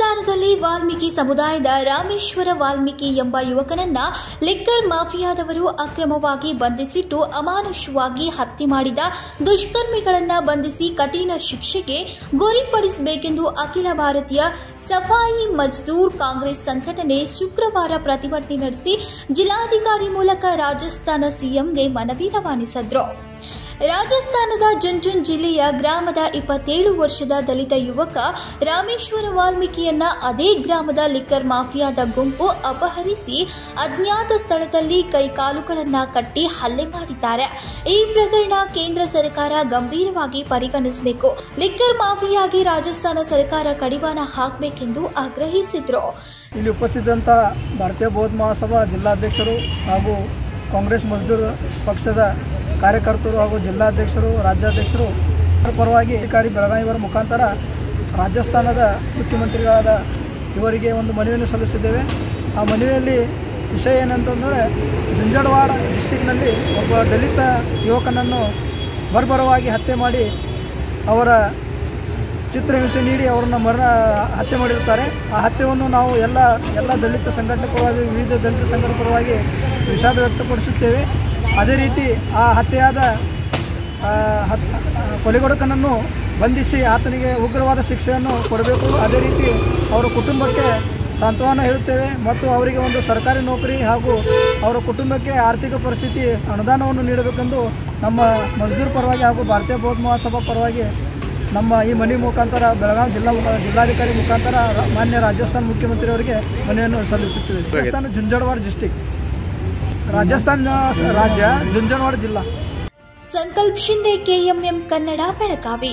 ರಾಜಸ್ಥಾನದಲ್ಲಿ ವಾಲ್ಮೀಕಿ ಸಮುದಾಯದ ರಾಮೇಶ್ವರ ವಾಲ್ಮೀಕಿ ಎಂಬ ಯುವಕನನ್ನ ಲಿಕ್ಕರ್ ಮಾಫಿಯಾದವರು ಅಕ್ರಮವಾಗಿ ಬಂಧಿಸಿಟ್ಟು ಅಮಾನುಷವಾಗಿ ಹತ್ಯೆ ಮಾಡಿದ ದುಷ್ಕರ್ಮಿಗಳನ್ನ ಬಂಧಿಸಿ ಕಠಿಣ ಶಿಕ್ಷೆಗೆ ಗುರಿಪಡಿಸಬೇಕೆಂದು ಅಖಿಲ ಭಾರತೀಯ ಸಫಾಯಿ ಮಜ್ದೂರ್ ಕಾಂಗ್ರೆಸ್ ಸಂಘಟನೆ ಶುಕ್ರವಾರ ಪ್ರತಿಭಟನೆ ನಡೆಸಿ ಜಿಲ್ಲಾಧಿಕಾರಿ ಮೂಲಕ ರಾಜಸ್ಥಾನ ಸಿಎಂಗೆ ಮನವಿ ರವಾನಿಸಿದ್ರು. ರಾಜಸ್ಥಾನದ ಜುಂಜುನ್ ಜಿಲ್ಲೆಯ ಗ್ರಾಮದ 27 ವರ್ಷದ ದಲಿತ ಯುವಕ ರಾಮೇಶ್ವರ ವಾಲ್ಮೀಕಿಯನ್ನ ಅದೇ ಗ್ರಾಮದ ಲಿಕ್ಕರ್ ಮಾಫಿಯಾದ ಗುಂಪು ಅಪಹರಿಸಿ ಅಜ್ಞಾತ ಸ್ಥಳದಲ್ಲಿ ಕೈಕಾಲುಗಳನ್ನು ಕಟ್ಟಿ ಹಲ್ಲೆ ಮಾಡಿದ್ದಾರೆ. ಈ ಪ್ರಕರಣ ಕೇಂದ್ರ ಸರ್ಕಾರ ಗಂಭೀರವಾಗಿ ಪರಿಗಣಿಸಬೇಕು. ಲಿಕ್ಕರ್ ಮಾಫಿಯಾಗಿ ರಾಜಸ್ಥಾನ ಸರ್ಕಾರ ಕಡಿವಾಣ ಹಾಕಬೇಕೆಂದು ಆಗ್ರಹಿಸಿದರು. ಇಲ್ಲಿ ಉಪಸ್ಥಿತಂತ ಭಾರತೀಯ ಬೌದ್ಧ ಮಹಾಸಭಾ ಜಿಲ್ಲಾಧ್ಯಕ್ಷರು ಹಾಗೂ ಕಾಂಗ್ರೆಸ್ ಮಜ್ದೂರ್ ಪಕ್ಷದ ಕಾರ್ಯಕರ್ತರು ಹಾಗೂ ಜಿಲ್ಲಾಧ್ಯಕ್ಷರು ರಾಜ್ಯಾಧ್ಯಕ್ಷರು ಪರವಾಗಿ ಅಧಿಕಾರಿ ಬೆಳಗಾವಿ ಇವರ ಮುಖಾಂತರ ರಾಜಸ್ಥಾನದ ಮುಖ್ಯಮಂತ್ರಿಗಳಾದ ಇವರಿಗೆ ಒಂದು ಮನವಿಯನ್ನು ಸಲ್ಲಿಸಿದ್ದೇವೆ. ಆ ಮನವಿಯಲ್ಲಿ ವಿಷಯ ಏನಂತಂದರೆ ಜುಂಜಡವಾಡ ಡಿಸ್ಟಿಕ್ನಲ್ಲಿ ಒಬ್ಬ ದಲಿತ ಯುವಕನನ್ನು ಬರ್ಬರವಾಗಿ ಹತ್ಯೆ ಮಾಡಿ ಅವರ ಚಿತ್ರಹಿಂಸೆ ನೀಡಿ ಅವರನ್ನು ಹತ್ಯೆ ಮಾಡಿರುತ್ತಾರೆ. ಆ ಹತ್ಯೆಯನ್ನು ನಾವು ಎಲ್ಲ ದಲಿತ ಸಂಘಟನೆ ಪರವಾಗಿ ವಿವಿಧ ದಲಿತ ಸಂಘಟನೆ ಪರವಾಗಿ ವಿಷಾದ ವ್ಯಕ್ತಪಡಿಸುತ್ತೇವೆ. ಅದೇ ರೀತಿ ಆ ಹತ್ಯೆಯಾದ ಕೊಲೆಗಡುಕನನ್ನು ಬಂಧಿಸಿ ಆತನಿಗೆ ಉಗ್ರವಾದ ಶಿಕ್ಷೆಯನ್ನು ಕೊಡಬೇಕು. ಅದೇ ರೀತಿ ಅವರ ಕುಟುಂಬಕ್ಕೆ ಸಾಂತ್ವನ ಹೇಳುತ್ತೇವೆ ಮತ್ತು ಅವರಿಗೆ ಒಂದು ಸರ್ಕಾರಿ ನೌಕರಿ ಹಾಗೂ ಅವರ ಕುಟುಂಬಕ್ಕೆ ಆರ್ಥಿಕ ಪರಿಸ್ಥಿತಿ ಅನುದಾನವನ್ನು ನೀಡಬೇಕೆಂದು ನಮ್ಮ ಮಜ್ದೂರ್ ಪರವಾಗಿ ಹಾಗೂ ಭಾರತೀಯ ಬೌದ್ಧ ಮಹಾಸಭಾ ಪರವಾಗಿ ನಮ್ಮ ಈ ಮನವಿ ಮುಖಾಂತರ ಬೆಳಗಾವಿ ಜಿಲ್ಲಾಧಿಕಾರಿ ಮುಖಾಂತರ ಮಾನ್ಯ ರಾಜಸ್ಥಾನ ಮುಖ್ಯಮಂತ್ರಿಯವರಿಗೆ ಮನವಿಯನ್ನು ಸಲ್ಲಿಸುತ್ತೇವೆ. ರಾಜಸ್ಥಾನ ಜುಂಜಡವಾಡ ಡಿಸ್ಟಿಕ್, ರಾಜಸ್ಥಾನ ರಾಜ್ಯ, ಜುಂಜನವಾಡ ಜಿಲ್ಲಾ. ಸಂಕಲ್ಪ ಶಿಂದೆ, KMM ಕನ್ನಡ, ಬೆಳಗಾವಿ.